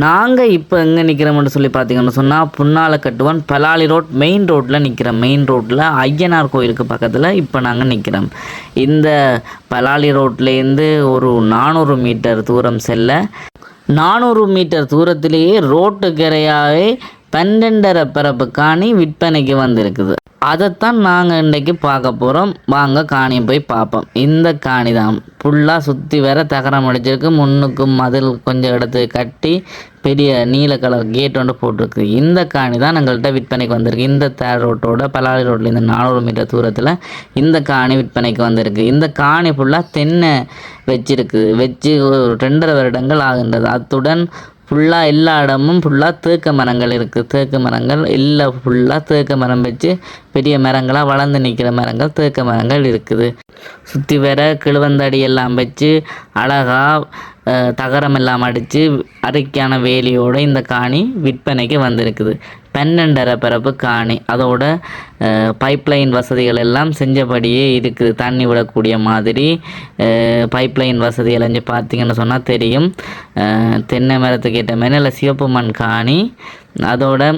நாங்கள் இப்போ எங்கே நிற்கிறோம்னு சொல்லி பார்த்தீங்கன்னு சொன்னால் புன்னாலக்கட்டுவன் பலாலி ரோட் மெயின் ரோட்டில் நிற்கிறோம். மெயின் ரோட்டில் ஐயனார் கோயிலுக்கு பக்கத்தில் இப்போ நாங்கள் நிற்கிறோம். இந்த பலாலி ரோட்லேருந்து ஒரு 400 மீட்டர் தூரம் செல்ல 400 மீட்டர் தூரத்திலேயே ரோட்டு கரையாகவே 12.5 பரப்பு காணி விற்பனைக்கு வந்திருக்குது. அதைத்தான் நாங்கள் இன்றைக்கி பார்க்க போகிறோம். வாங்க காணியை போய் பார்ப்போம். இந்த காணி தான் ஃபுல்லாக சுற்றி வர தகரம் அடிச்சிருக்கு. முன்னுக்கும் மதில் கொஞ்சம் இடத்து கட்டி பெரிய நீல கலர் கேட் ஒன்று போட்டிருக்கு. இந்த காணி தான் எங்கள்கிட்ட விற்பனைக்கு வந்திருக்கு. இந்த தேர் ரோட்டோட பலாலி ரோட்டில் இந்த 400 மீட்டர் தூரத்தில் இந்த காணி விற்பனைக்கு வந்திருக்கு. இந்த காணி ஃபுல்லாக தென்னை வச்சு ஒரு 2.5 வருடங்கள் ஆகின்றது. அத்துடன் ஃபுல்லாக எல்லா இடமும் ஃபுல்லாக தேக்கு மரங்கள் இருக்குது. தேக்கு மரங்கள் இல்லை, ஃபுல்லாக தேக்கு மரம் வச்சு பெரிய மரங்களாக வளர்ந்து நிற்கிற மரங்கள் தேக்கு மரங்கள் இருக்குது. சுற்றி வர கிழுவந்தடி எல்லாம் வச்சு அழகாக தகரம் எல்லாம் அடித்து அரைக்கான வேலியோடு இந்த காணி விற்பனைக்கு வந்திருக்குது. 12.5 பரப்பு காணி, அதோட பைப்லைன் வசதிகள் எல்லாம் செஞ்சபடியே இருக்குது. தண்ணி விடக்கூடிய மாதிரி பைப்லைன் வசதிகள் எல்லாம் பார்த்தீங்கன்னு சொன்னால் தெரியும். தென்னை மரத்துக்கு ஏற்ற மாதிரி நல்ல சிவப்பு மண் காணி. அதோட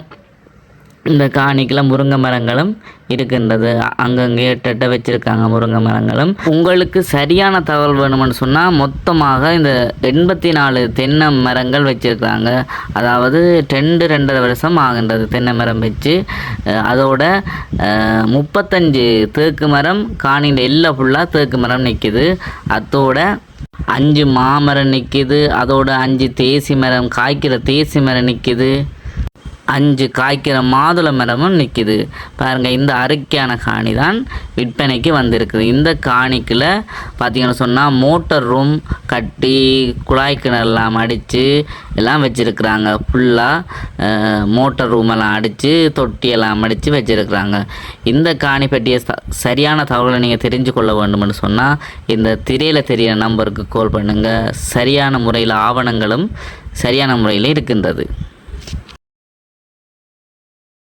இந்த காணிக்கெல்லாம் முருங்கை மரங்களும் இருக்கின்றது. அங்கங்கே எட்ட வச்சுருக்காங்க முருங்கை மரங்களும். உங்களுக்கு சரியான தகவல் வேணுமென்னு சொன்னால் மொத்தமாக இந்த 84 தென்னை மரங்கள் வச்சுருக்காங்க. அதாவது 2.5 வருஷம் ஆகின்றது தென்னை மரம் வச்சு. அதோட 35 தேக்கு மரம் காணியில் எல்லாம் ஃபுல்லாக தேக்கு மரம் நிற்கிது. அதோட 5 மாமரம் நிற்கிது. அதோட 5 தேசி மரம், காய்க்கிற தேசி மரம் நிற்கிது. 5 காய்க்கிற மாதுளை மரமும் நிற்கிது. பாருங்கள், இந்த அரைக்கான காணி தான் விற்பனைக்கு வந்திருக்குது. இந்த காணிக்கில் பார்த்திங்கன்னு சொன்னால் மோட்டர் ரூம் கட்டி குழாய் கிணறுலாம் அடித்து எல்லாம் வச்சுருக்குறாங்க. ஃபுல்லாக மோட்டர் ரூமெல்லாம் அடித்து தொட்டியெல்லாம் அடித்து வச்சுருக்குறாங்க. இந்த காணி பற்றிய சரியான தகவலை நீங்கள் தெரிஞ்சு கொள்ள வேண்டும்னு சொன்னால் இந்த திரையில் தெரிகிற நம்பருக்கு கால் பண்ணுங்கள். சரியான முறையில் ஆவணங்களும் சரியான முறையில் இருக்கின்றது.